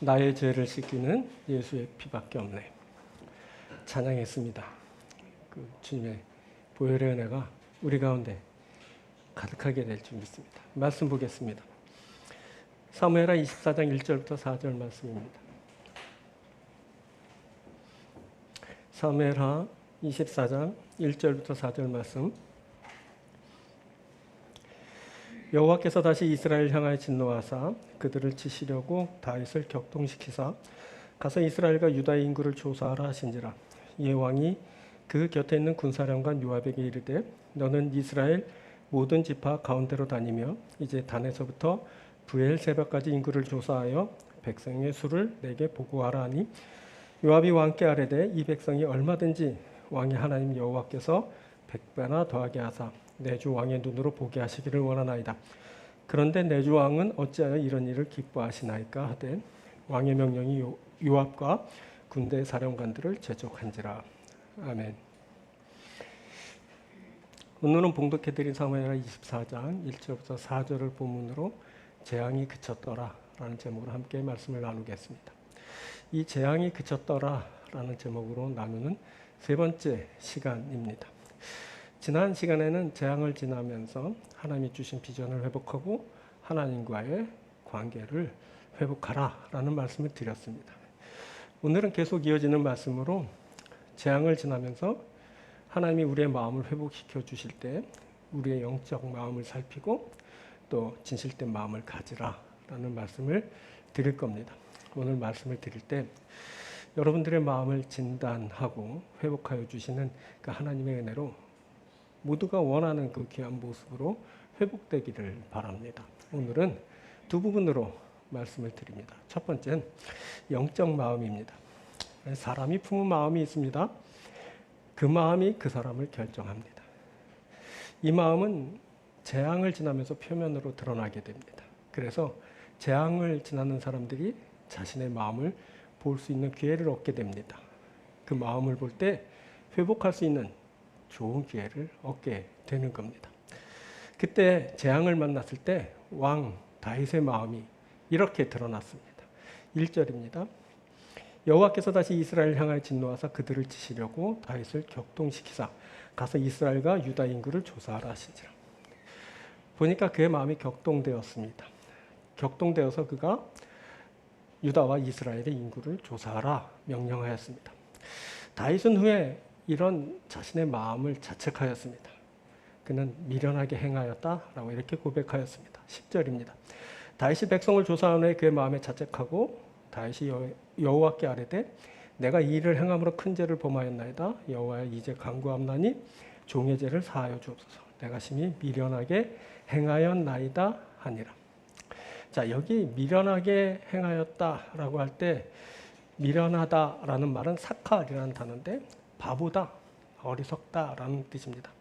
나의 죄를 씻기는 예수의 피밖에 없네. 찬양했습니다. 주님의 보혈의 은혜가 우리 가운데 가득하게 될 줄 믿습니다. 말씀 보겠습니다. 사무엘하 24장 1절부터 4절 말씀입니다. 사무엘하 24장 1절부터 4절 말씀. 여호와께서 다시 이스라엘 향하여 진노하사 그들을 치시려고 다윗을 격동시키사 가서 이스라엘과 유다의 인구를 조사하라 하신지라. 이에 왕이 그 곁에 있는 군사령관 요압에게 이르되 너는 이스라엘 모든 지파 가운데로 다니며 이제 단에서부터 브엘세바까지 인구를 조사하여 백성의 수를 내게 보고하라 하니 요압이 왕께 아뢰되 이 백성이 얼마든지 왕의 하나님 여호와께서 100배나 더하게 하사 내 주 왕의 눈으로 보게 하시기를 원하나이다. 그런데 내 주 왕은 어찌하여 이런 일을 기뻐하시나이까 하되 왕의 명령이 요압과 군대 사령관들을 재촉한지라. 아멘. 오늘은 봉독해드린 사무엘하 24장 1절부터 4절을 본문으로 재앙이 그쳤더라 라는 제목으로 함께 말씀을 나누겠습니다. 이 재앙이 그쳤더라 라는 제목으로 나누는 세 번째 시간입니다. 지난 시간에는 재앙을 지나면서 하나님이 주신 비전을 회복하고 하나님과의 관계를 회복하라 라는 말씀을 드렸습니다. 오늘은 계속 이어지는 말씀으로 재앙을 지나면서 하나님이 우리의 마음을 회복시켜 주실 때 우리의 영적 마음을 살피고 또 진실된 마음을 가지라 라는 말씀을 드릴 겁니다. 오늘 말씀을 드릴 때 여러분들의 마음을 진단하고 회복하여 주시는 그 하나님의 은혜로 모두가 원하는 그 귀한 모습으로 회복되기를 바랍니다. 오늘은 두 부분으로 말씀을 드립니다. 첫 번째는 영적 마음입니다. 사람이 품은 마음이 있습니다. 그 마음이 그 사람을 결정합니다. 이 마음은 재앙을 지나면서 표면으로 드러나게 됩니다. 그래서 재앙을 지나는 사람들이 자신의 마음을 볼 수 있는 기회를 얻게 됩니다. 그 마음을 볼 때 회복할 수 있는 좋은 기회를 얻게 되는 겁니다. 그때 재앙을 만났을 때 왕 다윗의 마음이 이렇게 드러났습니다. 1절입니다. 여호와께서 다시 이스라엘 향하여 진노하사 그들을 치시려고 다윗을 격동시키사 가서 이스라엘과 유다 인구를 조사하라 하시니라. 보니까 그의 마음이 격동되었습니다. 격동되어서 그가 유다와 이스라엘의 인구를 조사하라 명령하였습니다. 다윗은 후에 이런 자신의 마음을 자책하였습니다. 그는 미련하게 행하였다라고 이렇게 고백하였습니다. 10절입니다. 다윗이 백성을 조사한 후에 그의 마음에 자책하고 다윗이 여호와께 아뢰되 내가 이 일을 행함으로 큰 죄를 범하였나이다. 여호와여 이제 간구함나니 종의 죄를 사하여 주옵소서. 내가 심히 미련하게 행하였나이다 하니라. 자, 여기 미련하게 행하였다라고 할 때 미련하다라는 말은 사칼이라는 단어인데 바보다, 어리석다라는 뜻입니다.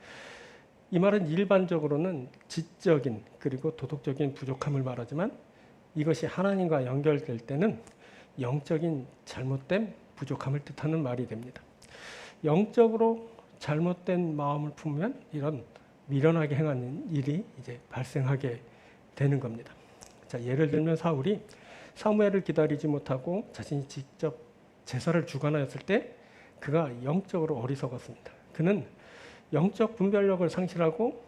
이 말은 일반적으로는 지적인 그리고 도덕적인 부족함을 말하지만 이것이 하나님과 연결될 때는 영적인 잘못된 부족함을 뜻하는 말이 됩니다. 영적으로 잘못된 마음을 품으면 이런 미련하게 행하는 일이 이제 발생하게 되는 겁니다. 자, 예를 들면 사울이 사무엘을 기다리지 못하고 자신이 직접 제사를 주관하였을 때 그가 영적으로 어리석었습니다. 그는 영적 분별력을 상실하고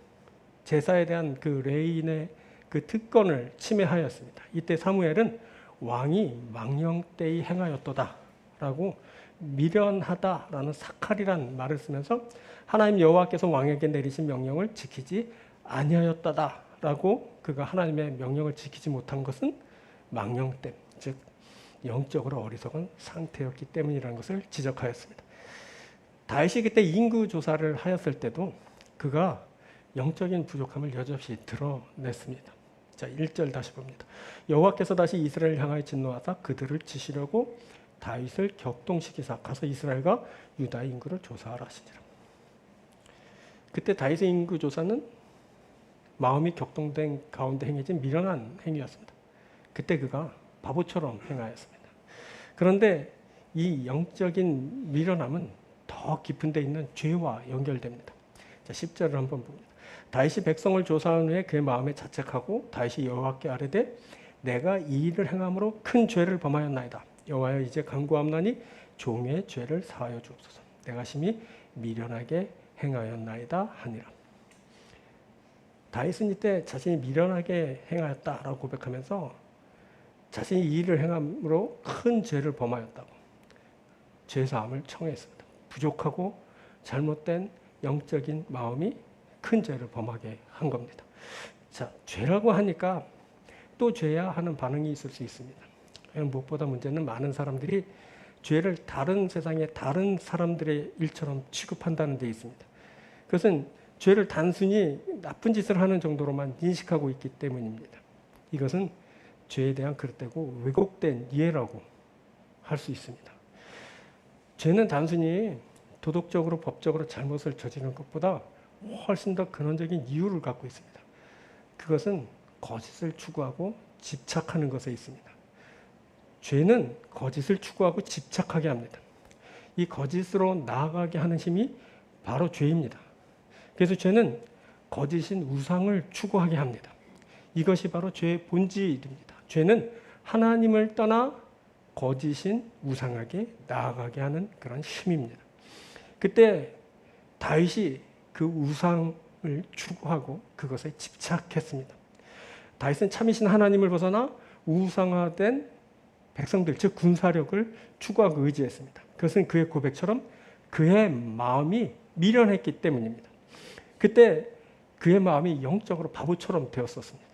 제사에 대한 그 레인의 그 특권을 침해하였습니다. 이때 사무엘은 왕이 망령되이 행하였도다 라고 미련하다라는 사칼이란 말을 쓰면서 하나님 여호와께서 왕에게 내리신 명령을 지키지 아니하였다다 라고 그가 하나님의 명령을 지키지 못한 것은 망령됨, 즉 영적으로 어리석은 상태였기 때문이라는 것을 지적하였습니다. 다윗이 그때 인구 조사를 하였을 때도 그가 영적인 부족함을 여전히 드러냈습니다. 자, 1절 다시 봅니다. 여호와께서 다시 이스라엘 향하여 진노하사 그들을 치시려고 다윗을 격동시키사 가서 이스라엘과 유다의 인구를 조사하라 하시니라. 그때 다윗의 인구 조사는 마음이 격동된 가운데 행해진 미련한 행위였습니다. 그때 그가 바보처럼 행하였습니다. 그런데 이 영적인 미련함은 더 깊은 데 있는 죄와 연결됩니다. 자, 10절을 한번 봅니다. 다윗이 백성을 조사한 후에 그의 마음에 자책하고 다윗이 여호와께 아뢰되 내가 이 일을 행함으로 큰 죄를 범하였나이다. 여호와여 이제 간구함나니 종의 죄를 사하여 주옵소서. 내가 심히 미련하게 행하였나이다 하니라. 다윗은 이때 자신이 미련하게 행하였다라고 고백하면서 자신이 이 일을 행함으로 큰 죄를 범하였다고 죄사함을 청했습니다. 부족하고 잘못된 영적인 마음이 큰 죄를 범하게 한 겁니다. 자, 죄라고 하니까 또 죄야 하는 반응이 있을 수 있습니다. 무엇보다 문제는 많은 사람들이 죄를 다른 세상의 다른 사람들의 일처럼 취급한다는 데 있습니다. 그것은 죄를 단순히 나쁜 짓을 하는 정도로만 인식하고 있기 때문입니다. 이것은 죄에 대한 그릇되고 왜곡된 이해라고 할 수 있습니다. 죄는 단순히 도덕적으로 법적으로 잘못을 저지르는 것보다 훨씬 더 근원적인 이유를 갖고 있습니다. 그것은 거짓을 추구하고 집착하는 것에 있습니다. 죄는 거짓을 추구하고 집착하게 합니다. 이 거짓으로 나아가게 하는 힘이 바로 죄입니다. 그래서 죄는 거짓인 우상을 추구하게 합니다. 이것이 바로 죄의 본질입니다. 죄는 하나님을 떠나 거짓인 우상에게 나아가게 하는 그런 힘입니다. 그때 다윗이 그 우상을 추구하고 그것에 집착했습니다. 다윗은 참이신 하나님을 벗어나 우상화된 백성들, 즉 군사력을 추구하고 의지했습니다. 그것은 그의 고백처럼 그의 마음이 미련했기 때문입니다. 그때 그의 마음이 영적으로 바보처럼 되었었습니다.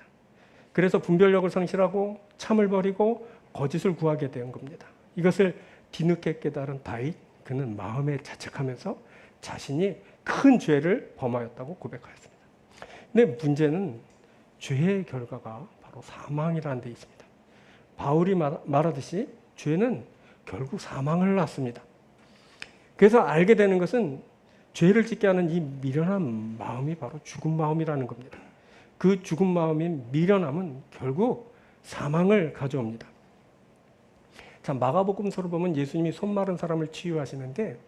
그래서 분별력을 상실하고 참을 버리고 거짓을 구하게 된 겁니다. 이것을 뒤늦게 깨달은 다윗, 그는 마음에 자책하면서 자신이 큰 죄를 범하였다고 고백하였습니다. 근데 문제는 죄의 결과가 바로 사망이라는 데 있습니다. 바울이 말하듯이 죄는 결국 사망을 낳습니다. 그래서 알게 되는 것은 죄를 짓게 하는 이 미련한 마음이 바로 죽은 마음이라는 겁니다. 그 죽은 마음인 미련함은 결국 사망을 가져옵니다. 자, 마가복음서를 보면 예수님이 손 마른 사람을 치유하시는데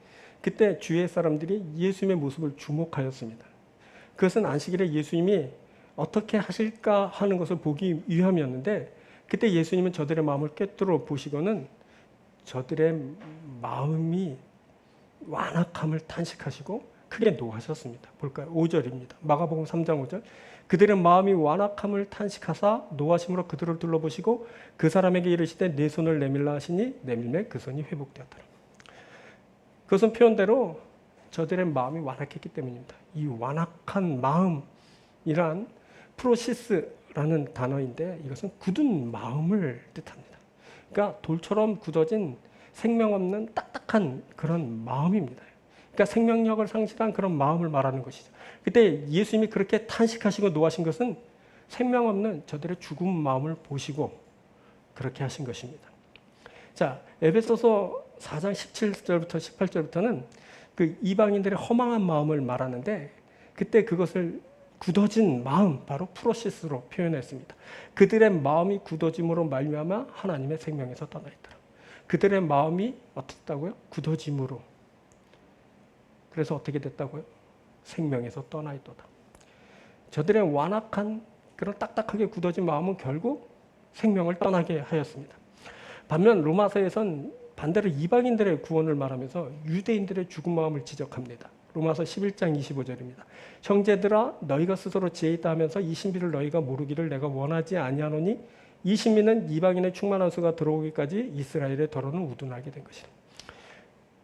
그때 주위의 사람들이 예수님의 모습을 주목하였습니다. 그것은 안식일에 예수님이 어떻게 하실까 하는 것을 보기 위함이었는데 그때 예수님은 저들의 마음을 꿰뚫어 보시고는 저들의 마음이 완악함을 탄식하시고 크게 노하셨습니다. 볼까요? 5절입니다. 마가복음 3장 5절. 그들의 마음이 완악함을 탄식하사 노하심으로 그들을 둘러보시고 그 사람에게 이르시되 내 손을 내밀라 하시니 내밀매 그 손이 회복되었더라. 그것은 표현대로 저들의 마음이 완악했기 때문입니다. 이 완악한 마음이란 프로시스라는 단어인데 이것은 굳은 마음을 뜻합니다. 그러니까 돌처럼 굳어진 생명 없는 딱딱한 그런 마음입니다. 그러니까 생명력을 상실한 그런 마음을 말하는 것이죠. 그때 예수님이 그렇게 탄식하시고 노하신 것은 생명 없는 저들의 죽은 마음을 보시고 그렇게 하신 것입니다. 자, 에베소서 4장 17절부터 18절부터는 그 이방인들의 허망한 마음을 말하는데 그때 그것을 굳어진 마음, 바로 프로시스로 표현했습니다. 그들의 마음이 굳어짐으로 말미암아 하나님의 생명에서 떠나 있더라. 그들의 마음이 어떻다고요? 굳어짐으로. 그래서 어떻게 됐다고요? 생명에서 떠나 있도다. 저들의 완악한 그런 딱딱하게 굳어진 마음은 결국 생명을 떠나게 하였습니다. 반면 로마서에선 반대로 이방인들의 구원을 말하면서 유대인들의 죽은 마음을 지적합니다. 로마서 11장 25절입니다. 형제들아 너희가 스스로 지혜 있다 하면서 이 신비를 너희가 모르기를 내가 원하지 아니하노니 이 신비는 이방인의 충만한 수가 들어오기까지 이스라엘의 더러는 우둔하게 된 것이다.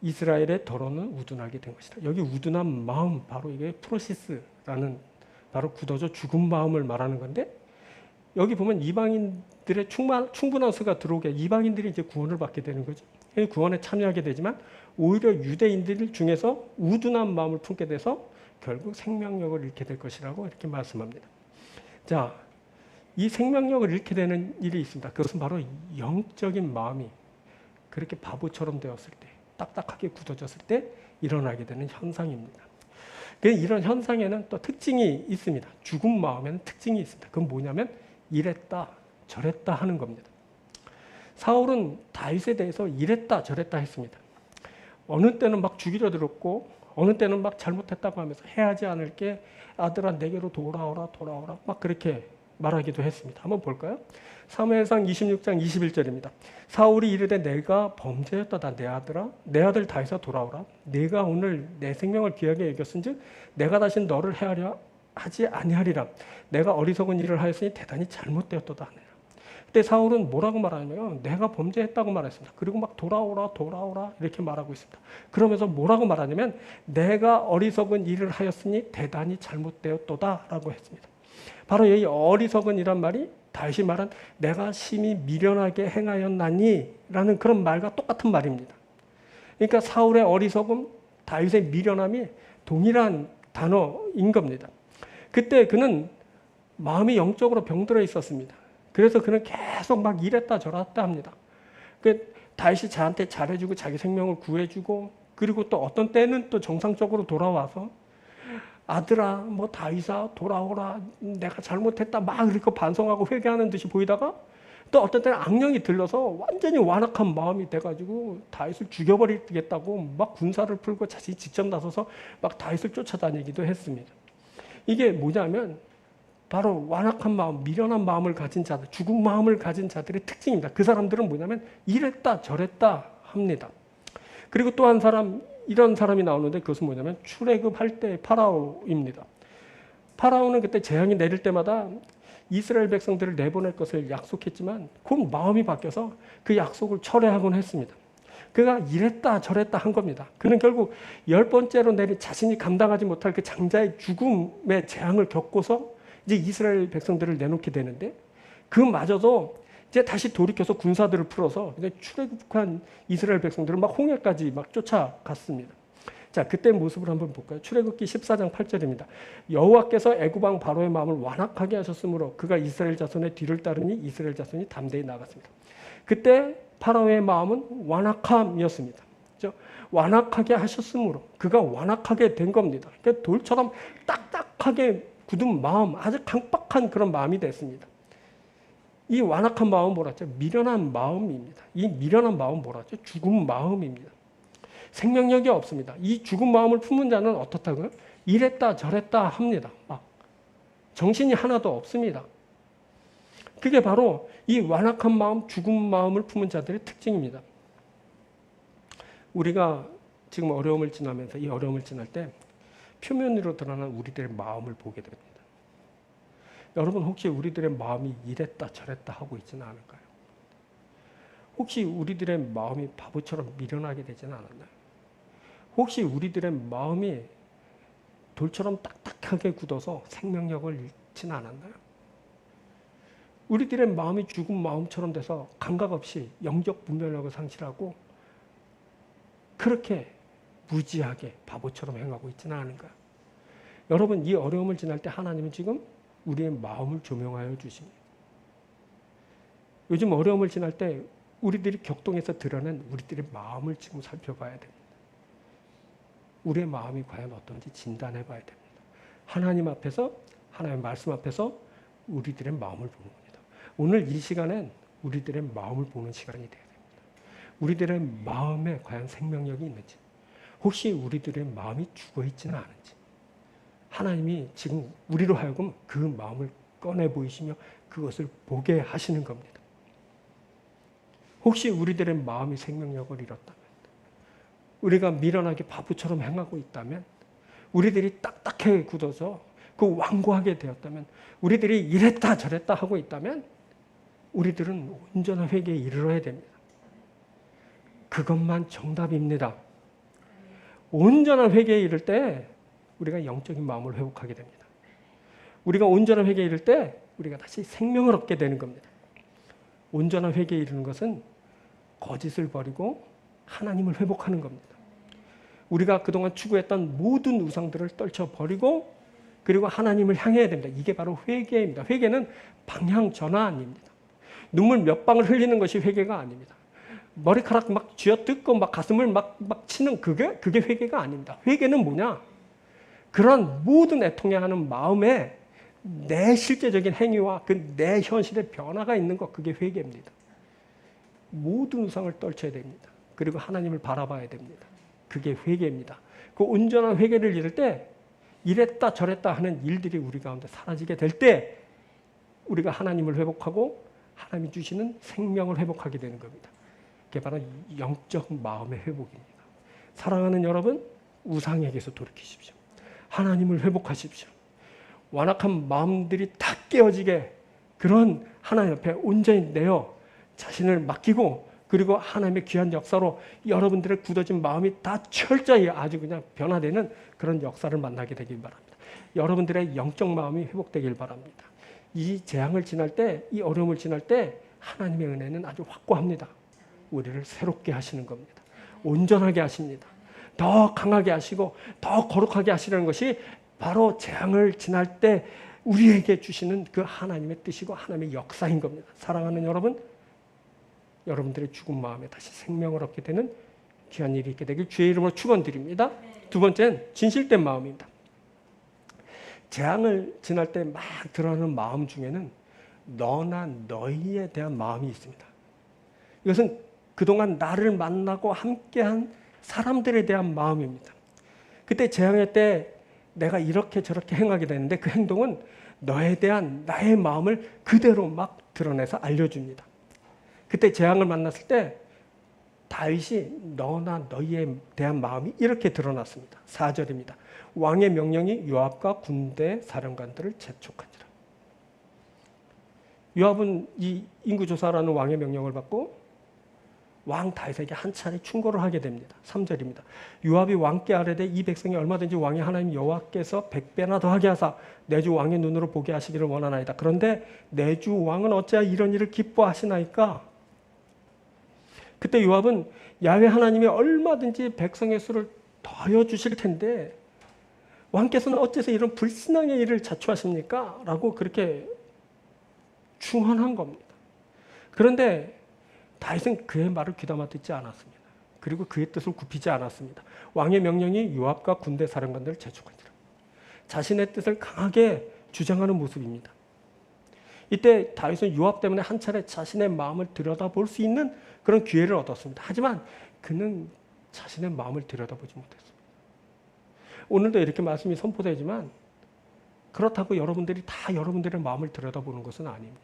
이스라엘의 더러는 우둔하게 된 것이다. 여기 우둔한 마음, 바로 이게 프로시스라는 바로 굳어져 죽은 마음을 말하는 건데 여기 보면 이방인들의 충분한 수가 들어오게 이방인들이 이제 구원을 받게 되는 거죠. 구원에 참여하게 되지만 오히려 유대인들 중에서 우둔한 마음을 품게 돼서 결국 생명력을 잃게 될 것이라고 이렇게 말씀합니다. 자, 이 생명력을 잃게 되는 일이 있습니다. 그것은 바로 영적인 마음이 그렇게 바보처럼 되었을 때, 딱딱하게 굳어졌을 때 일어나게 되는 현상입니다. 이런 현상에는 또 특징이 있습니다. 죽은 마음에는 특징이 있습니다. 그건 뭐냐면 이랬다 저랬다 하는 겁니다. 사울은 다윗에 대해서 이랬다 저랬다 했습니다. 어느 때는 막 죽이려 들었고 어느 때는 막 잘못했다고 하면서 해하지 않을게 아들아 내게로 돌아오라 막 그렇게 말하기도 했습니다. 한번 볼까요? 사무엘상 26장 21절입니다. 사울이 이르되 내가 범죄였다다 내 아들아 내 아들 다윗아 돌아오라 내가 오늘 내 생명을 귀하게 여겼은즉 내가 다시 너를 해하려 하지 아니하리라 내가 어리석은 일을 하였으니 대단히 잘못되었도다 하니라. 그때 사울은 뭐라고 말하냐면 내가 범죄했다고 말했습니다. 그리고 막 돌아오라 돌아오라 이렇게 말하고 있습니다. 그러면서 뭐라고 말하냐면 내가 어리석은 일을 하였으니 대단히 잘못되었도다 라고 했습니다. 바로 이 어리석은 이란 말이 다윗이 말한 내가 심히 미련하게 행하였나니 라는 그런 말과 똑같은 말입니다. 그러니까 사울의 어리석음, 다윗의 미련함이 동일한 단어인 겁니다. 그때 그는 마음이 영적으로 병들어 있었습니다. 그래서 그는 계속 막 이랬다 저랬다 합니다. 다윗이 자한테 잘해주고 자기 생명을 구해주고 그리고 또 어떤 때는 또 정상적으로 돌아와서 아들아 뭐 다윗아 돌아오라 내가 잘못했다 막 이렇게 반성하고 회개하는 듯이 보이다가 또 어떤 때는 악령이 들려서 완전히 완악한 마음이 돼가지고 다윗을 죽여버리겠다고 막 군사를 풀고 자신이 직접 나서서 막 다윗을 쫓아다니기도 했습니다. 이게 뭐냐면 바로 완악한 마음, 미련한 마음을 가진 자들, 죽은 마음을 가진 자들의 특징입니다. 그 사람들은 뭐냐면 이랬다 저랬다 합니다. 그리고 또 한 사람, 이런 사람이 나오는데 그것은 뭐냐면 출애굽할 때 파라오입니다. 파라오는 그때 재앙이 내릴 때마다 이스라엘 백성들을 내보낼 것을 약속했지만 그 마음이 바뀌어서 그 약속을 철회하곤 했습니다. 그가 이랬다 저랬다 한 겁니다. 그는 결국 10번째로 내린 자신이 감당하지 못할 그 장자의 죽음의 재앙을 겪고서 이제 이스라엘 백성들을 내놓게 되는데 그마저도 이제 다시 돌이켜서 군사들을 풀어서 출애굽한 이스라엘 백성들을 막 홍해까지 막 쫓아갔습니다. 자, 그때 모습을 한번 볼까요? 출애굽기 14장 8절입니다. 여호와께서 애굽 왕 바로의 마음을 완악하게 하셨으므로 그가 이스라엘 자손의 뒤를 따르니 이스라엘 자손이 담대히 나갔습니다. 그때 파라오의 마음은 완악함이었습니다. 그렇죠? 완악하게 하셨으므로 그가 완악하게 된 겁니다. 그러니까 돌처럼 딱딱하게 굳은 마음, 아주 강박한 그런 마음이 됐습니다. 이 완악한 마음은 뭐라죠? 미련한 마음입니다. 이 미련한 마음은 뭐라죠? 죽은 마음입니다. 생명력이 없습니다. 이 죽은 마음을 품은 자는 어떻다고요? 이랬다 저랬다 합니다. 막 정신이 하나도 없습니다. 그게 바로 이 완악한 마음, 죽은 마음을 품은 자들의 특징입니다. 우리가 지금 어려움을 지나면서 이 어려움을 지날 때 표면으로 드러나는 우리들의 마음을 보게 됩니다. 여러분 혹시 우리들의 마음이 이랬다 저랬다 하고 있지는 않을까요? 혹시 우리들의 마음이 바보처럼 미련하게 되지는 않았나요? 혹시 우리들의 마음이 돌처럼 딱딱하게 굳어서 생명력을 잃지는 않았나요? 우리들의 마음이 죽은 마음처럼 돼서 감각 없이 영적 분별력을 상실하고 그렇게 무지하게 바보처럼 행하고 있지는 않은가요? 여러분 이 어려움을 지날 때 하나님은 지금 우리의 마음을 조명하여 주십니다. 요즘 어려움을 지날 때 우리들이 격동해서 드러낸 우리들의 마음을 지금 살펴봐야 됩니다. 우리의 마음이 과연 어떤지 진단해 봐야 됩니다. 하나님 앞에서 하나님의 말씀 앞에서 우리들의 마음을 보는 겁니다. 오늘 이 시간엔 우리들의 마음을 보는 시간이 되어야 됩니다. 우리들의 마음에 과연 생명력이 있는지 혹시 우리들의 마음이 죽어있지는 않은지 하나님이 지금 우리로 하여금 그 마음을 꺼내 보이시며 그것을 보게 하시는 겁니다. 혹시 우리들의 마음이 생명력을 잃었다면 우리가 미련하게 바보처럼 행하고 있다면 우리들이 딱딱하게 굳어서 그 완고하게 되었다면 우리들이 이랬다 저랬다 하고 있다면 우리들은 온전한 회개에 이르러야 됩니다. 그것만 정답입니다. 온전한 회개에 이를 때 우리가 영적인 마음을 회복하게 됩니다. 우리가 온전한 회개에 이를 때 우리가 다시 생명을 얻게 되는 겁니다. 온전한 회개에 이르는 것은 거짓을 버리고 하나님을 회복하는 겁니다. 우리가 그동안 추구했던 모든 우상들을 떨쳐버리고 그리고 하나님을 향해야 됩니다. 이게 바로 회개입니다. 회개는 방향 전환입니다. 눈물 몇 방울 흘리는 것이 회개가 아닙니다. 머리카락 막 쥐어뜯고 막 가슴을 막 치는 그게 회개가 아닙니다. 회개는 뭐냐? 그런 모든 애통해하는 마음에 내 실제적인 행위와 그 내 현실의 변화가 있는 것 그게 회개입니다. 모든 우상을 떨쳐야 됩니다. 그리고 하나님을 바라봐야 됩니다. 그게 회개입니다. 그 온전한 회개를 이룰 때 이랬다 저랬다 하는 일들이 우리 가운데 사라지게 될 때 우리가 하나님을 회복하고 하나님이 주시는 생명을 회복하게 되는 겁니다. 그게 바로 영적 마음의 회복입니다. 사랑하는 여러분, 우상에게서 돌이키십시오. 하나님을 회복하십시오. 완악한 마음들이 다 깨어지게 그런 하나님 앞에 온전히 내어 자신을 맡기고, 그리고 하나님의 귀한 역사로 여러분들의 굳어진 마음이 다 철저히 아주 그냥 변화되는 그런 역사를 만나게 되길 바랍니다. 여러분들의 영적 마음이 회복되길 바랍니다. 이 재앙을 지날 때, 이 어려움을 지날 때 하나님의 은혜는 아주 확고합니다. 우리를 새롭게 하시는 겁니다. 온전하게 하십니다. 더 강하게 하시고 더 거룩하게 하시려는 것이 바로 재앙을 지날 때 우리에게 주시는 그 하나님의 뜻이고 하나님의 역사인 겁니다. 사랑하는 여러분, 여러분들의 죽은 마음에 다시 생명을 얻게 되는 귀한 일이 있게 되길 주의 이름으로 축원드립니다. 두 번째는 진실된 마음입니다. 재앙을 지날 때 막 드러나는 마음 중에는 너나 너희에 대한 마음이 있습니다. 이것은 그동안 나를 만나고 함께한 사람들에 대한 마음입니다. 그때 재앙의 때 내가 이렇게 저렇게 행하게 되는데 그 행동은 너에 대한 나의 마음을 그대로 막 드러내서 알려줍니다. 그때 재앙을 만났을 때 다윗이 너나 너희에 대한 마음이 이렇게 드러났습니다. 4절입니다. 왕의 명령이 요압과 군대 사령관들을 재촉한지라. 요압은 이 인구조사라는 왕의 명령을 받고 왕 다윗에게 한 차례 충고를 하게 됩니다. 3절입니다. 요압이 왕께 아뢰되 이 백성이 얼마든지 왕의 하나님 여호와께서 100배나 더하게 하사 내 주 왕의 눈으로 보게 하시기를 원하나이다. 그런데 내 주 왕은 어찌하여 이런 일을 기뻐하시나이까? 그때 요압은 야훼 하나님이 얼마든지 백성의 수를 더하여 주실 텐데 왕께서는 어째서 이런 불신앙의 일을 자초하십니까? 라고 그렇게 충언한 겁니다. 그런데 다윗은 그의 말을 귀담아 듣지 않았습니다. 그리고 그의 뜻을 굽히지 않았습니다. 왕의 명령이 요압과 군대 사령관들을 재촉한지라. 자신의 뜻을 강하게 주장하는 모습입니다. 이때 다윗은 요압 때문에 한 차례 자신의 마음을 들여다볼 수 있는 그런 기회를 얻었습니다. 하지만 그는 자신의 마음을 들여다보지 못했습니다. 오늘도 이렇게 말씀이 선포되지만 그렇다고 여러분들이 다 여러분들의 마음을 들여다보는 것은 아닙니다.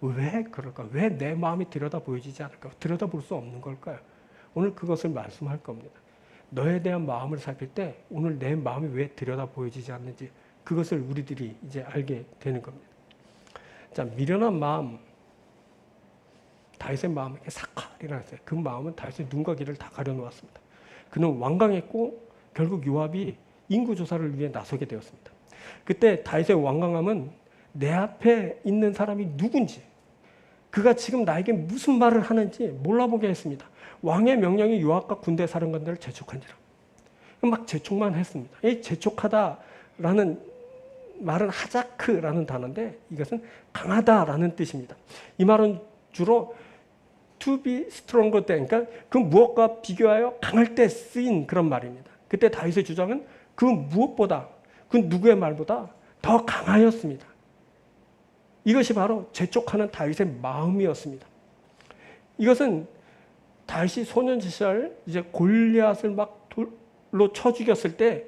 왜 그럴까? 왜 내 마음이 들여다 보여지지 않을까? 들여다볼 수 없는 걸까요? 오늘 그것을 말씀할 겁니다. 너에 대한 마음을 살필 때 오늘 내 마음이 왜 들여다 보여지지 않는지 그것을 우리들이 이제 알게 되는 겁니다. 자, 미련한 마음, 다윗의 마음에게 사칼이라고 했어요. 그 마음은 다윗의 눈과 귀를 다 가려놓았습니다. 그는 완강했고 결국 요압이 인구조사를 위해 나서게 되었습니다. 그때 다윗의 완강함은 내 앞에 있는 사람이 누군지, 그가 지금 나에게 무슨 말을 하는지 몰라보게 했습니다. 왕의 명령이 요압과 군대 사령관들을 재촉한지라. 막 재촉만 했습니다. 이 재촉하다라는 말은 하자크라는 단어인데 이것은 강하다라는 뜻입니다. 이 말은 주로 to be stronger than, 그러니까 그 무엇과 비교하여 강할 때 쓰인 그런 말입니다. 그때 다윗의 주장은 그 무엇보다, 그 누구의 말보다 더 강하였습니다. 이것이 바로 재촉하는 다윗의 마음이었습니다. 이것은 다윗이 소년 시절 이제 골리앗을 막 돌로 쳐 죽였을 때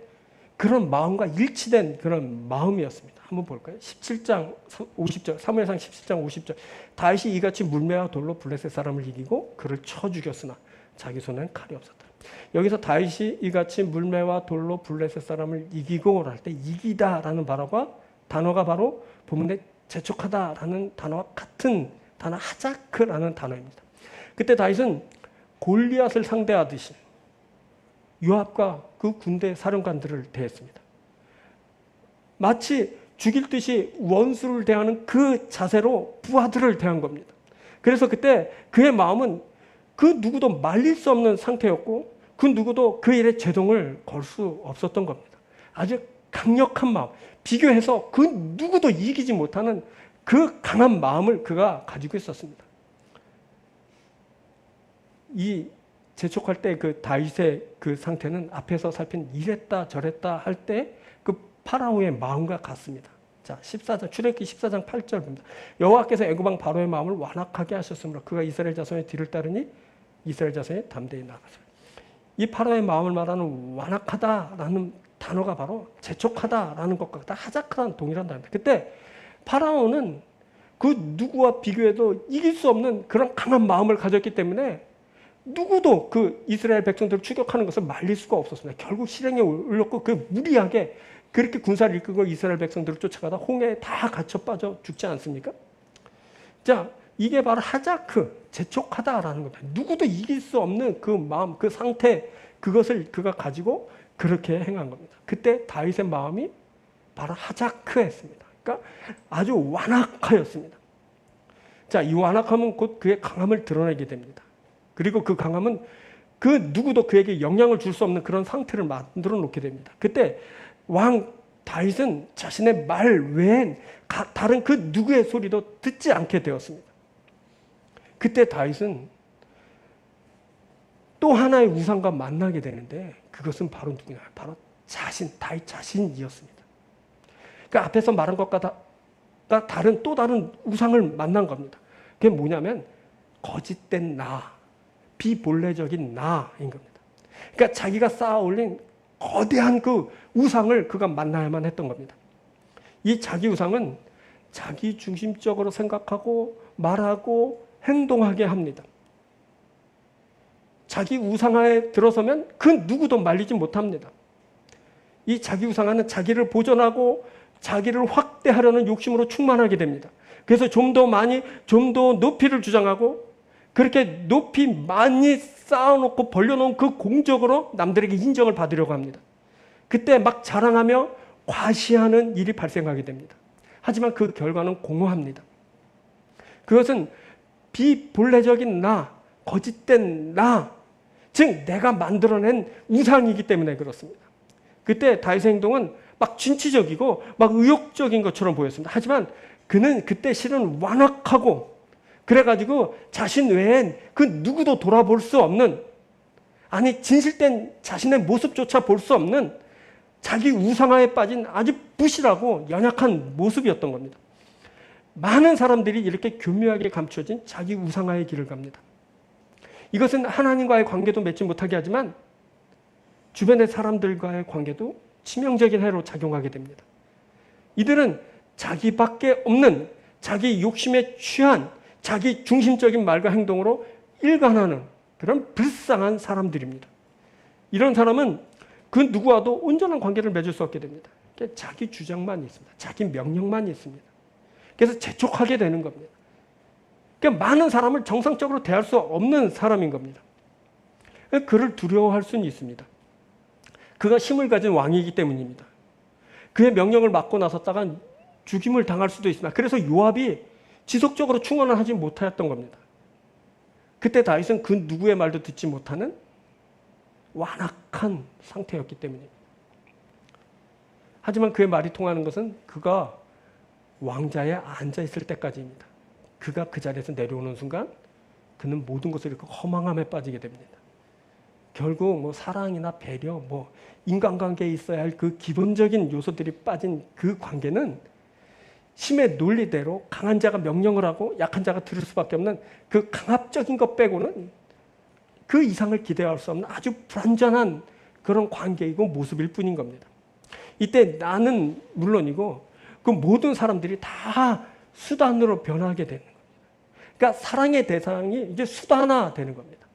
그런 마음과 일치된 그런 마음이었습니다. 한번 볼까요? 17장 50절, 사무엘상 17장 50절. 다윗이 이같이 물매와 돌로 블레셋 사람을 이기고 그를 쳐 죽였으나 자기 손에는 칼이 없었다. 여기서 다윗이 이같이 물매와 돌로 블레셋 사람을 이기고 할 때 이기다라는 단어가 바로 본문에 재촉하다라는 단어와 같은 단어 하자크라는 단어입니다. 그때 다윗은 골리앗을 상대하듯이 요압과 그 군대 사령관들을 대했습니다. 마치 죽일 듯이 원수를 대하는 그 자세로 부하들을 대한 겁니다. 그래서 그때 그의 마음은 그 누구도 말릴 수 없는 상태였고 그 누구도 그 일에 제동을 걸 수 없었던 겁니다. 아주 강력한 마음, 비교해서 그 누구도 이기지 못하는 그 강한 마음을 그가 가지고 있었습니다. 이 재촉할 때 그 다윗의 그 상태는 앞에서 살핀 이랬다 저랬다 할 때 그 파라오의 마음과 같습니다. 자, 14장 출애굽기 14장 8절입니다. 여호와께서 애굽 왕 바로의 마음을 완악하게 하셨으므로 그가 이스라엘 자손의 뒤를 따르니 이스라엘 자손이 담대히 나가서. 이 파라오의 마음을 말하는 완악하다라는 단어가 바로 재촉하다라는 것과 같다. 하자크라는 동일한 단어입니다. 그때 파라오는 그 누구와 비교해도 이길 수 없는 그런 강한 마음을 가졌기 때문에 누구도 그 이스라엘 백성들을 추격하는 것을 말릴 수가 없었습니다. 결국 실행에 올렸고 그 무리하게 그렇게 군사를 이끌고 이스라엘 백성들을 쫓아가다 홍해에 다 갇혀 빠져 죽지 않습니까? 자, 이게 바로 하자크, 재촉하다라는 겁니다. 누구도 이길 수 없는 그 마음, 그 상태, 그것을 그가 가지고 그렇게 행한 겁니다. 그때 다윗의 마음이 바로 하자크였습니다. 그러니까 아주 완악하였습니다. 자, 이 완악함은 곧 그의 강함을 드러내게 됩니다. 그리고 그 강함은 그 누구도 그에게 영향을 줄 수 없는 그런 상태를 만들어 놓게 됩니다. 그때 왕 다윗은 자신의 말 외엔 다른 그 누구의 소리도 듣지 않게 되었습니다. 그때 다윗은 또 하나의 우상과 만나게 되는데 그것은 바로 누구냐? 바로 다윗 자신이었습니다. 그러니까 앞에서 말한 것과 다른 또 다른 우상을 만난 겁니다. 그게 뭐냐면 거짓된 나, 비본래적인 나인 겁니다. 그러니까 자기가 쌓아 올린 거대한 그 우상을 그가 만나야만 했던 겁니다. 이 자기 우상은 자기 중심적으로 생각하고 말하고 행동하게 합니다. 자기 우상화에 들어서면 그 누구도 말리지 못합니다. 이 자기 우상화는 자기를 보존하고 자기를 확대하려는 욕심으로 충만하게 됩니다. 그래서 좀 더 많이, 좀 더 높이를 주장하고 그렇게 높이 많이 쌓아놓고 벌려놓은 그 공적으로 남들에게 인정을 받으려고 합니다. 그때 막 자랑하며 과시하는 일이 발생하게 됩니다. 하지만 그 결과는 공허합니다. 그것은 비본래적인 나, 거짓된 나, 즉 내가 만들어낸 우상이기 때문에 그렇습니다. 그때 다윗의 행동은 막 진취적이고 막 의욕적인 것처럼 보였습니다. 하지만 그는 그때 실은 완악하고 그래가지고 자신 외엔 그 누구도 돌아볼 수 없는, 아니 진실된 자신의 모습조차 볼 수 없는 자기 우상화에 빠진 아주 부실하고 연약한 모습이었던 겁니다. 많은 사람들이 이렇게 교묘하게 감춰진 자기 우상화의 길을 갑니다. 이것은 하나님과의 관계도 맺지 못하게 하지만 주변의 사람들과의 관계도 치명적인 해로 작용하게 됩니다. 이들은 자기밖에 없는 자기 욕심에 취한 자기 중심적인 말과 행동으로 일관하는 그런 불쌍한 사람들입니다. 이런 사람은 그 누구와도 온전한 관계를 맺을 수 없게 됩니다. 자기 주장만 있습니다. 자기 명령만 있습니다. 그래서 재촉하게 되는 겁니다. 그러니까 많은 사람을 정상적으로 대할 수 없는 사람인 겁니다. 그를 두려워할 수는 있습니다. 그가 힘을 가진 왕이기 때문입니다. 그의 명령을 맡고 나섰다가 죽임을 당할 수도 있습니다. 그래서 요압이 지속적으로 충원을 하지 못하였던 겁니다. 그때 다윗은 그 누구의 말도 듣지 못하는 완악한 상태였기 때문입니다. 하지만 그의 말이 통하는 것은 그가 왕자에 앉아있을 때까지입니다. 그가 그 자리에서 내려오는 순간 그는 모든 것을 잃고 허망함에 빠지게 됩니다. 결국 뭐 사랑이나 배려, 뭐 인간관계에 있어야 할 그 기본적인 요소들이 빠진 그 관계는 힘의 논리대로 강한 자가 명령을 하고 약한 자가 들을 수밖에 없는 그 강압적인 것 빼고는 그 이상을 기대할 수 없는 아주 불완전한 그런 관계이고 모습일 뿐인 겁니다. 이때 나는 물론이고 그 모든 사람들이 다 수단으로 변하게 되는 겁니다. 그러니까 사랑의 대상이 이제 수단화 되는 겁니다.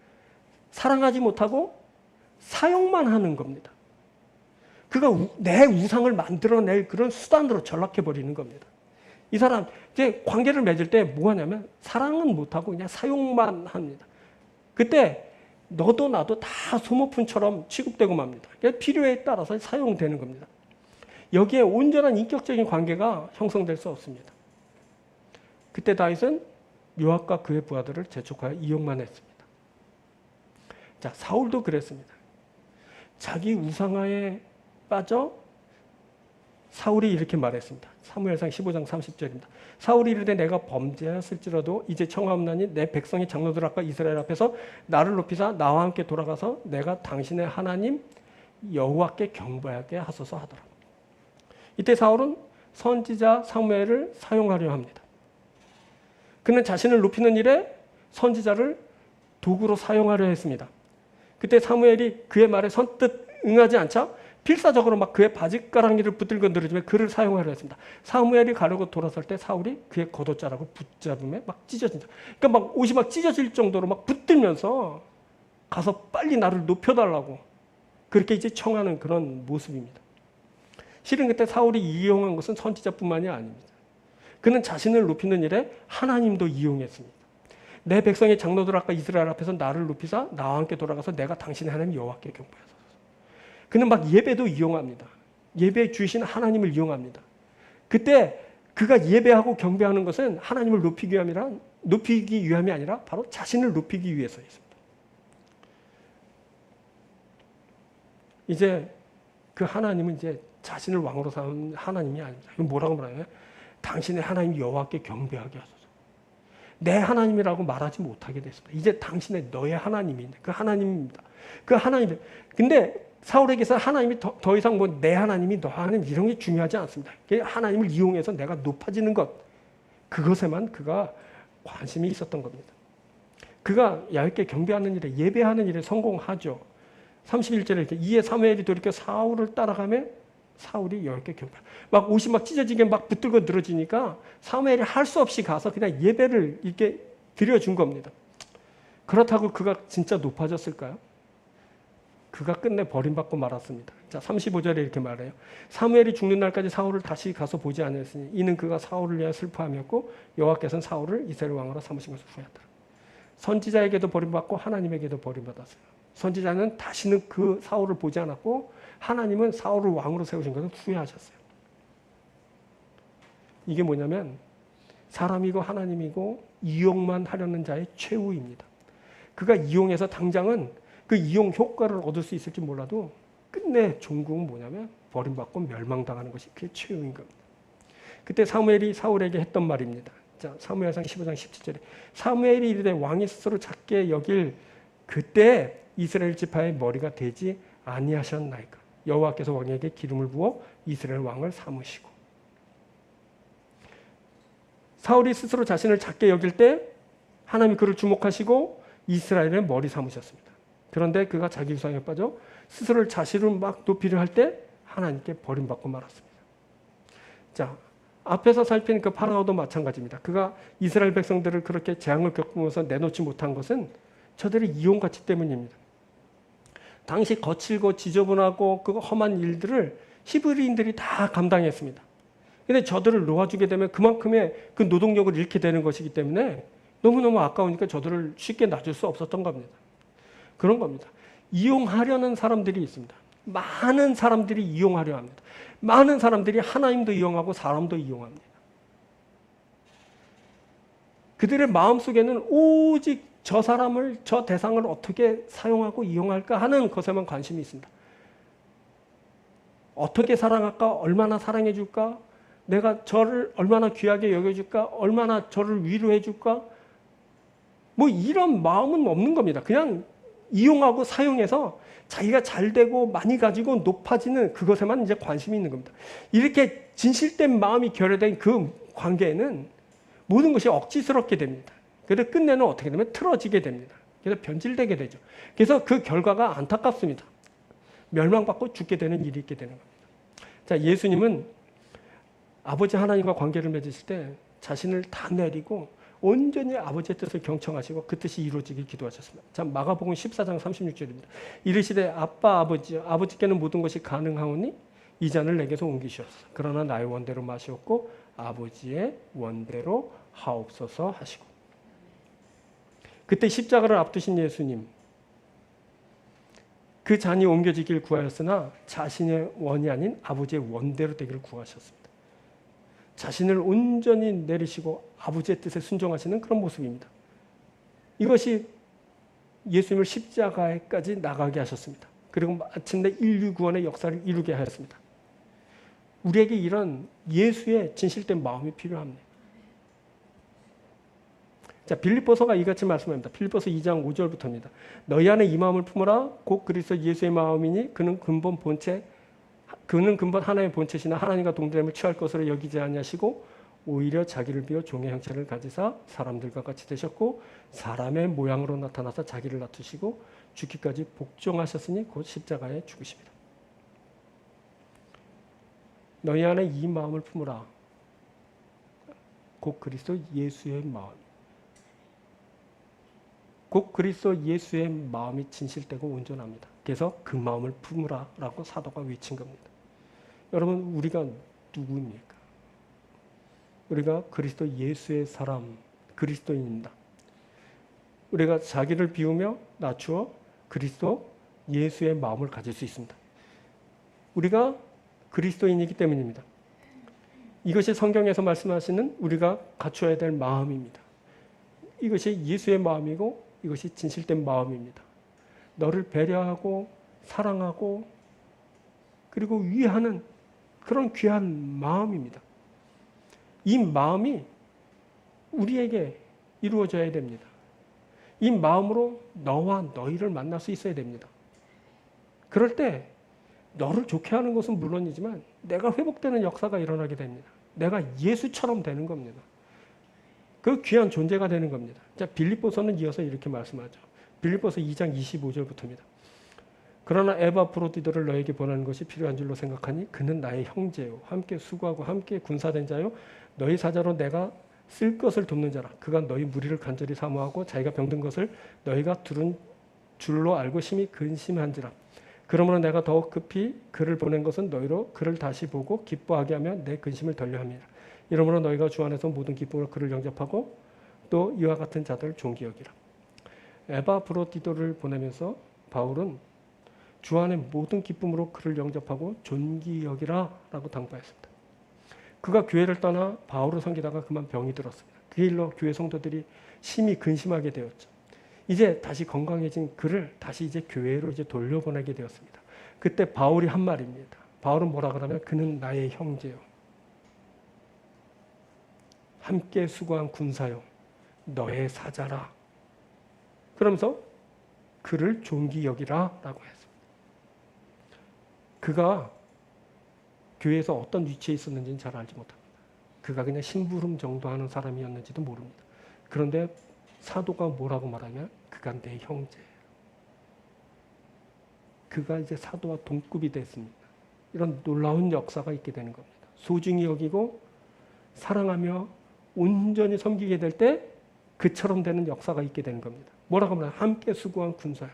사랑하지 못하고 사용만 하는 겁니다. 그가 내 우상을 만들어낼 그런 수단으로 전락해버리는 겁니다. 이 사람 이제 관계를 맺을 때 뭐 하냐면 사랑은 못하고 그냥 사용만 합니다. 그때 너도 나도 다 소모품처럼 취급되고 맙니다. 필요에 따라서 사용되는 겁니다. 여기에 온전한 인격적인 관계가 형성될 수 없습니다. 그때 다윗은 요압과 그의 부하들을 재촉하여 이용만 했습니다. 자, 사울도 그랬습니다. 자기 우상화에 빠져 사울이 이렇게 말했습니다. 사무엘상 15장 30절입니다. 사울이 이르되 내가 범죄하였을지라도 이제 청하옵나니 내 백성이 장로들 앞과 이스라엘 앞에서 나를 높이사 나와 함께 돌아가서 내가 당신의 하나님 여호와께 경배하게 하소서 하더라. 이때 사울은 선지자 사무엘을 사용하려 합니다. 그는 자신을 높이는 일에 선지자를 도구로 사용하려 했습니다. 그때 사무엘이 그의 말에 선뜻 응하지 않자 필사적으로 막 그의 바짓가랑이를 붙들고 늘어지며 그를 사용하려 했습니다. 사무엘이 가려고 돌아설 때 사울이 그의 겉옷자락을 붙잡으며 막 찢어진다. 그러니까 막 옷이 막 찢어질 정도로 막 붙들면서 가서 빨리 나를 높여달라고 그렇게 이제 청하는 그런 모습입니다. 실은 그때 사울이 이용한 것은 선지자뿐만이 아닙니다. 그는 자신을 높이는 일에 하나님도 이용했습니다. 내 백성의 장로들 아까 이스라엘 앞에서 나를 높이사 나와 함께 돌아가서 내가 당신의 하나님 여호와께 경배하소서. 그는 막 예배도 이용합니다. 예배 주신 하나님을 이용합니다. 그때 그가 예배하고 경배하는 것은 하나님을 높이기 위함이 아니라 바로 자신을 높이기 위해서였습니다. 이제 그 하나님은 이제 자신을 왕으로 삼은 하나님이 아닙니다. 이건 뭐라고 말하냐? 당신의 하나님 여호와께 경배하게 하소서. 내 하나님이라고 말하지 못하게 됐습니다. 이제 당신의 너의 하나님인데 그 하나님입니다. 그 하나님. 근데 사울에게서 하나님이 더 이상 뭐 내 하나님이 너 하나님 이런 게 중요하지 않습니다. 하나님을 이용해서 내가 높아지는 것 그것에만 그가 관심이 있었던 겁니다. 그가 야훼께 경배하는 일에 예배하는 일에 성공하죠. 31절에 이렇게 이에 사무엘이 돌이켜 사울을 따라가며 사울이 야훼께 경배. 막 옷이 막 찢어지게 막 붙들고 늘어지니까 사무엘이 할 수 없이 가서 그냥 예배를 이렇게 드려준 겁니다. 그렇다고 그가 진짜 높아졌을까요? 그가 끝내 버림받고 말았습니다. 자, 35절에 이렇게 말해요. 사무엘이 죽는 날까지 사울을 다시 가서 보지 않았으니 이는 그가 사울을 위하여 슬퍼함이었고 여호와께서는 사울을 이스라엘 왕으로 삼으신 것을 후회하더라. 선지자에게도 버림받고 하나님에게도 버림받았어요. 선지자는 다시는 그 사울을 보지 않았고 하나님은 사울을 왕으로 세우신 것을 후회하셨어요. 이게 뭐냐면 사람이고 하나님이고 이용만 하려는 자의 최후입니다. 그가 이용해서 당장은 그 이용 효과를 얻을 수 있을지 몰라도 끝내 종국은 뭐냐면 버림받고 멸망당하는 것이 그의 최후인 겁니다. 그때 사무엘이 사울에게 했던 말입니다. 자, 사무엘상 15장 17절에 사무엘이 이르되 왕이 스스로 작게 여길 그때 이스라엘 지파의 머리가 되지 아니하셨나이까. 여호와께서 왕에게 기름을 부어 이스라엘 왕을 삼으시고. 사울이 스스로 자신을 작게 여길 때 하나님이 그를 주목하시고 이스라엘의 머리 삼으셨습니다. 그런데 그가 자기 유상에 빠져 스스로를 자신을 막 높이려 할 때 하나님께 버림받고 말았습니다. 자, 앞에서 살핀 그 파라오도 마찬가지입니다. 그가 이스라엘 백성들을 그렇게 재앙을 겪으면서 내놓지 못한 것은 저들의 이용 가치 때문입니다. 당시 거칠고 지저분하고 그 험한 일들을 히브리인들이 다 감당했습니다. 그런데 저들을 놓아주게 되면 그만큼의 그 노동력을 잃게 되는 것이기 때문에 너무너무 아까우니까 저들을 쉽게 놔줄 수 없었던 겁니다. 그런 겁니다. 이용하려는 사람들이 있습니다. 많은 사람들이 이용하려 합니다. 많은 사람들이 하나님도 이용하고 사람도 이용합니다. 그들의 마음속에는 오직 저 사람을, 저 대상을 어떻게 사용하고 이용할까 하는 것에만 관심이 있습니다. 어떻게 사랑할까? 얼마나 사랑해 줄까? 내가 저를 얼마나 귀하게 여겨줄까? 얼마나 저를 위로해 줄까? 뭐 이런 마음은 없는 겁니다. 그냥 이용하고 사용해서 자기가 잘 되고 많이 가지고 높아지는 그것에만 이제 관심이 있는 겁니다. 이렇게 진실된 마음이 결여된 그 관계에는 모든 것이 억지스럽게 됩니다. 그래서 끝내는 어떻게 되면 틀어지게 됩니다. 그래서 변질되게 되죠. 그래서 그 결과가 안타깝습니다. 멸망받고 죽게 되는 일이 있게 되는 겁니다. 자, 예수님은 아버지 하나님과 관계를 맺으실 때 자신을 다 내리고 온전히 아버지의 뜻을 경청하시고 그 뜻이 이루어지길 기도하셨습니다. 자, 마가복음 14장 36절입니다. 이르시되 아빠 아버지께는 모든 것이 가능하오니 이 잔을 내게서 옮기시옵소서. 그러나 나의 원대로 마시옵고 아버지의 원대로 하옵소서 하시고. 그때 십자가를 앞두신 예수님, 그 잔이 옮겨지길 구하였으나 자신의 원이 아닌 아버지의 원대로 되기를 구하셨습니다. 자신을 온전히 내리시고 아버지의 뜻에 순종하시는 그런 모습입니다. 이것이 예수님을 십자가에까지 나가게 하셨습니다. 그리고 마침내 인류 구원의 역사를 이루게 하였습니다. 우리에게 이런 예수의 진실된 마음이 필요합니다. 자, 빌립보서가 이같이 말씀합니다. 빌립보서 2장 5절부터입니다. 너희 안에 이 마음을 품으라. 곧 그리스도 예수의 마음이니 그는 근본 하나의 본체시나 하나님과 동등함을 취할 것으로 여기지 아니하시고 오히려 자기를 비워 종의 형체를 가지사 사람들과 같이 되셨고 사람의 모양으로 나타나서 자기를 낮추시고 죽기까지 복종하셨으니 곧 십자가에 죽으십니다. 너희 안에 이 마음을 품으라. 곧 그리스도 예수의 마음. 곧 그리스도 예수의 마음이 진실되고 온전합니다. 그래서 그 마음을 품으라 라고 사도가 외친 겁니다. 여러분, 우리가 누구입니까? 우리가 그리스도 예수의 사람, 그리스도인입니다. 우리가 자기를 비우며 낮추어 그리스도 예수의 마음을 가질 수 있습니다. 우리가 그리스도인이기 때문입니다. 이것이 성경에서 말씀하시는 우리가 갖춰야 될 마음입니다. 이것이 예수의 마음이고 이것이 진실된 마음입니다. 너를 배려하고 사랑하고 그리고 위하는 그런 귀한 마음입니다. 이 마음이 우리에게 이루어져야 됩니다. 이 마음으로 너와 너희를 만날 수 있어야 됩니다. 그럴 때 너를 좋게 하는 것은 물론이지만 내가 회복되는 역사가 일어나게 됩니다. 내가 예수처럼 되는 겁니다. 그 귀한 존재가 되는 겁니다. 자, 빌립보서는 이어서 이렇게 말씀하죠. 빌립보서 2장 25절부터입니다. 그러나 에바프로디도를 너에게 보내는 것이 필요한 줄로 생각하니 그는 나의 형제요 함께 수고하고 함께 군사된 자요 너희 사자로 내가 쓸 것을 돕는 자라. 그가 너희 무리를 간절히 사모하고 자기가 병든 것을 너희가 들은 줄로 알고 심히 근심한지라. 그러므로 내가 더욱 급히 그를 보낸 것은 너희로 그를 다시 보고 기뻐하게 하며 내 근심을 덜려 함이라. 이러므로 너희가 주 안에서 모든 기쁨으로 그를 영접하고 또 이와 같은 자들을 존귀 여기라. 에바프로디도를 보내면서 바울은 주 안에 모든 기쁨으로 그를 영접하고 존귀 여기라 라고 당부했습니다. 그가 교회를 떠나 바울을 섬기다가 그만 병이 들었습니다. 그 일로 교회 성도들이 심히 근심하게 되었죠. 이제 다시 건강해진 그를 다시 이제 교회로 이제 돌려보내게 되었습니다. 그때 바울이 한 말입니다. 바울은 뭐라 그러면 그는 나의 형제요. 함께 수고한 군사요. 너의 사자라. 그러면서 그를 존귀 여기라 라고 했습니다. 그가 교회에서 어떤 위치에 있었는지는 잘 알지 못합니다. 그가 그냥 심부름 정도 하는 사람이었는지도 모릅니다. 그런데 사도가 뭐라고 말하면 그가 내 형제예요. 그가 이제 사도와 동급이 됐습니다. 이런 놀라운 역사가 있게 되는 겁니다. 소중히 여기고 사랑하며 온전히 섬기게 될 때 그처럼 되는 역사가 있게 되는 겁니다. 뭐라고 하면 함께 수고한 군사야.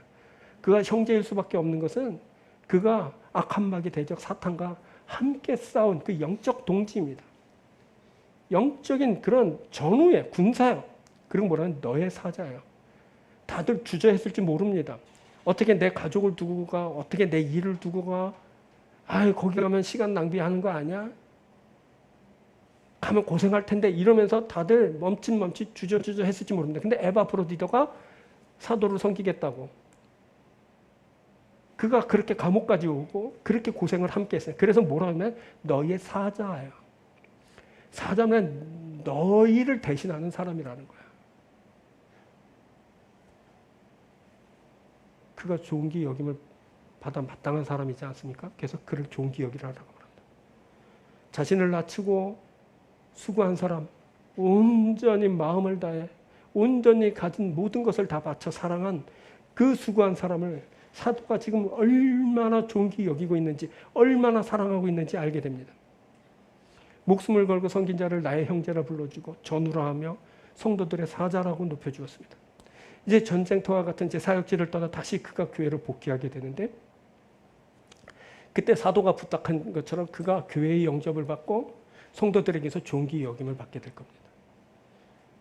그가 형제일 수밖에 없는 것은 그가 악한 마귀 대적 사탄과 함께 싸운 그 영적 동지입니다. 영적인 그런 전우의 군사요. 그리고 뭐라면 너의 사자예요. 다들 주저했을지 모릅니다. 어떻게 내 가족을 두고 가? 어떻게 내 일을 두고 가? 거기 가면 시간 낭비하는 거 아니야? 가면 고생할 텐데 이러면서 다들 멈칫멈칫 주저주저 했을지 모릅니다. 근데 에바프로디도가 사도를 섬기겠다고 그가 그렇게 감옥까지 오고 그렇게 고생을 함께 했어요. 그래서 뭐라 하면 너희의 사자예요. 사자면 너희를 대신하는 사람이라는 거야. 그가 존귀 여김을 받아 마땅한 사람이지 않습니까? 그래서 그를 존귀 여기라고 합니다. 자신을 낮추고 수고한 사람, 온전히 마음을 다해 온전히 가진 모든 것을 다 바쳐 사랑한 그 수고한 사람을 사도가 지금 얼마나 존귀 여기고 있는지 얼마나 사랑하고 있는지 알게 됩니다. 목숨을 걸고 섬긴 자를 나의 형제라 불러주고 전우라 하며 성도들의 사자라고 높여주었습니다. 이제 전쟁터와 같은 제 사역지를 떠나 다시 그가 교회를 복귀하게 되는데 그때 사도가 부탁한 것처럼 그가 교회의 영접을 받고 성도들에게서 존귀 여김을 받게 될 겁니다.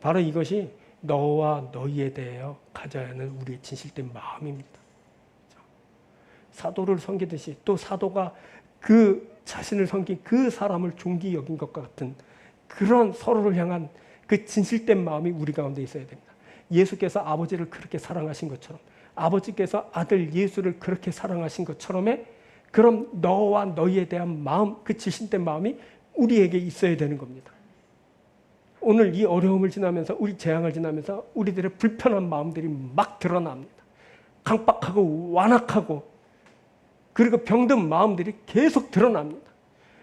바로 이것이 너와 너희에 대하여 가져야 하는 우리의 진실된 마음입니다. 사도를 섬기듯이 또 사도가 그 자신을 섬긴 그 사람을 존귀 여긴 것과 같은 그런 서로를 향한 그 진실된 마음이 우리 가운데 있어야 됩니다. 예수께서 아버지를 그렇게 사랑하신 것처럼 아버지께서 아들 예수를 그렇게 사랑하신 것처럼의 그런 너와 너희에 대한 마음, 그 진실된 마음이 우리에게 있어야 되는 겁니다. 오늘 이 어려움을 지나면서 우리 재앙을 지나면서 우리들의 불편한 마음들이 막 드러납니다. 강박하고 완악하고 그리고 병든 마음들이 계속 드러납니다.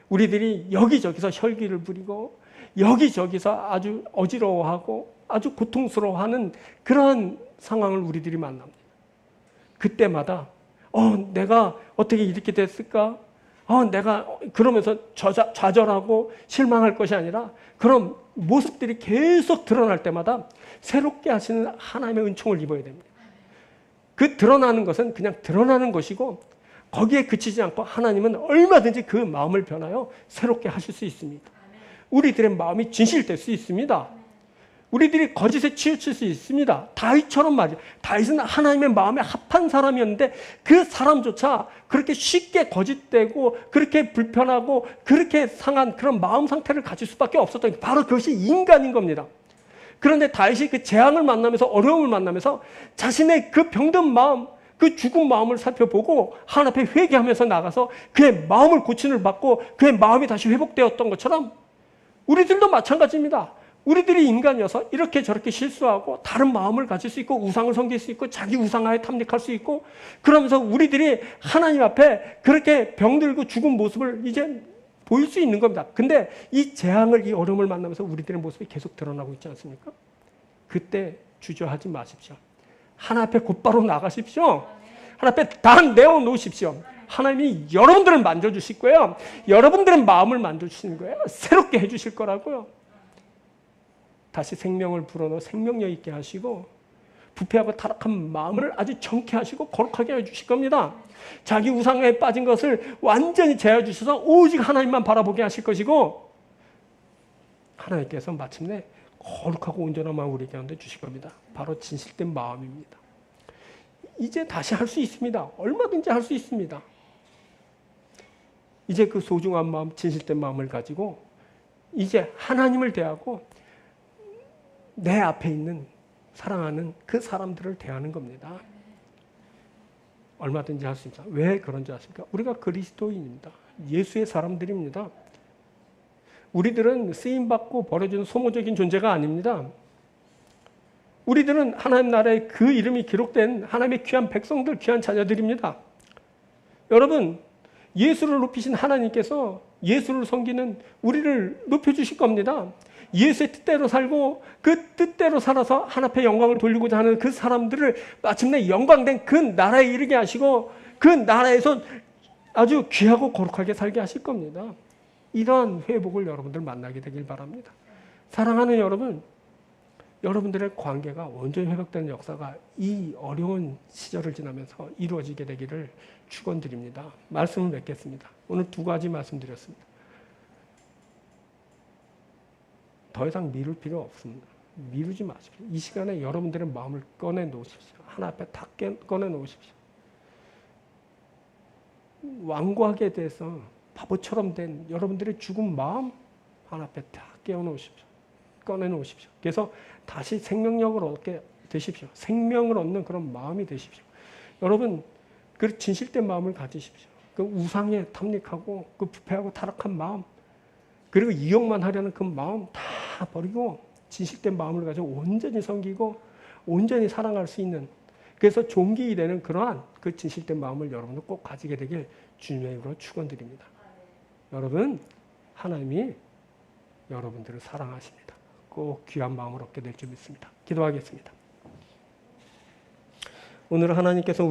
우리들이 여기저기서 혈기를 부리고 여기저기서 아주 어지러워하고 아주 고통스러워하는 그러한 상황을 우리들이 만납니다. 그때마다 내가 어떻게 이렇게 됐을까? 내가 그러면서 좌절하고 실망할 것이 아니라 그런 모습들이 계속 드러날 때마다 새롭게 하시는 하나님의 은총을 입어야 됩니다. 그 드러나는 것은 그냥 드러나는 것이고 거기에 그치지 않고 하나님은 얼마든지 그 마음을 변하여 새롭게 하실 수 있습니다. 우리들의 마음이 진실될 수 있습니다. 우리들이 거짓에 치우칠 수 있습니다. 다윗처럼 말이죠. 다윗은 하나님의 마음에 합한 사람이었는데 그 사람조차 그렇게 쉽게 거짓되고 그렇게 불편하고 그렇게 상한 그런 마음 상태를 가질 수밖에 없었던 게 바로 그것이 인간인 겁니다. 그런데 다윗이 그 재앙을 만나면서 어려움을 만나면서 자신의 그 병든 마음, 그 죽은 마음을 살펴보고 하나님 앞에 회개하면서 나가서 그의 마음을 고침을 받고 그의 마음이 다시 회복되었던 것처럼 우리들도 마찬가지입니다. 우리들이 인간이어서 이렇게 저렇게 실수하고 다른 마음을 가질 수 있고 우상을 섬길 수 있고 자기 우상화에 탐닉할 수 있고 그러면서 우리들이 하나님 앞에 그렇게 병들고 죽은 모습을 이제 보일 수 있는 겁니다. 근데 이 재앙을, 이 어려움을 만나면서 우리들의 모습이 계속 드러나고 있지 않습니까? 그때 주저하지 마십시오. 하나님 앞에 곧바로 나가십시오. 하나님 앞에 다 내어놓으십시오. 하나님이 여러분들을 만져주실 거예요. 여러분들의 마음을 만져주시는 거예요. 새롭게 해주실 거라고요. 다시 생명을 불어넣어 생명력 있게 하시고 부패하고 타락한 마음을 아주 정케 하시고 거룩하게 해주실 겁니다. 자기 우상에 빠진 것을 완전히 제어해 주셔서 오직 하나님만 바라보게 하실 것이고 하나님께서 마침내 거룩하고 온전한 마음을 우리 가운데 주실 겁니다. 바로 진실된 마음입니다. 이제 다시 할 수 있습니다. 얼마든지 할 수 있습니다. 이제 그 소중한 마음, 진실된 마음을 가지고 이제 하나님을 대하고 내 앞에 있는 사랑하는 그 사람들을 대하는 겁니다. 얼마든지 할 수 있습니다. 왜 그런지 아십니까? 우리가 그리스도인입니다. 예수의 사람들입니다. 우리들은 쓰임받고 버려지는 소모적인 존재가 아닙니다. 우리들은 하나님 나라에 그 이름이 기록된 하나님의 귀한 백성들, 귀한 자녀들입니다. 여러분, 예수를 높이신 하나님께서 예수를 섬기는 우리를 높여주실 겁니다. 예수의 뜻대로 살고 그 뜻대로 살아서 하나님 앞에 영광을 돌리고자 하는 그 사람들을 마침내 영광된 그 나라에 이르게 하시고 그 나라에서 아주 귀하고 거룩하게 살게 하실 겁니다. 이러한 회복을 여러분들 만나게 되길 바랍니다. 사랑하는 여러분, 여러분들의 관계가 온전히 회복되는 역사가 이 어려운 시절을 지나면서 이루어지게 되기를 축원드립니다. 말씀을 맺겠습니다. 오늘 두 가지 말씀드렸습니다. 더 이상 미룰 필요 없습니다. 미루지 마십시오. 이 시간에 여러분들의 마음을 꺼내 놓으십시오. 하나 앞에 다 꺼내 놓으십시오. 완고하게 돼서 바보처럼 된 여러분들의 죽은 마음 하나 앞에 다 깨워 놓으십시오. 꺼내 놓으십시오. 그래서 다시 생명력을 얻게 되십시오. 생명을 얻는 그런 마음이 되십시오. 여러분, 그 진실된 마음을 가지십시오. 그 우상에 탐닉하고 그 부패하고 타락한 마음, 그리고 이용만 하려는 그 마음 다 버리고 진실된 마음을 가지고 온전히 섬기고 온전히 사랑할 수 있는, 그래서 종기 되는 그러한 그 진실된 마음을 여러분도 꼭 가지게 되길 주님의 이름으로 축원드립니다. 여러분, 하나님이 여러분들을 사랑하십니다. 꼭 귀한 마음을 얻게 될 줄 믿습니다. 기도하겠습니다. 오늘 하나님께서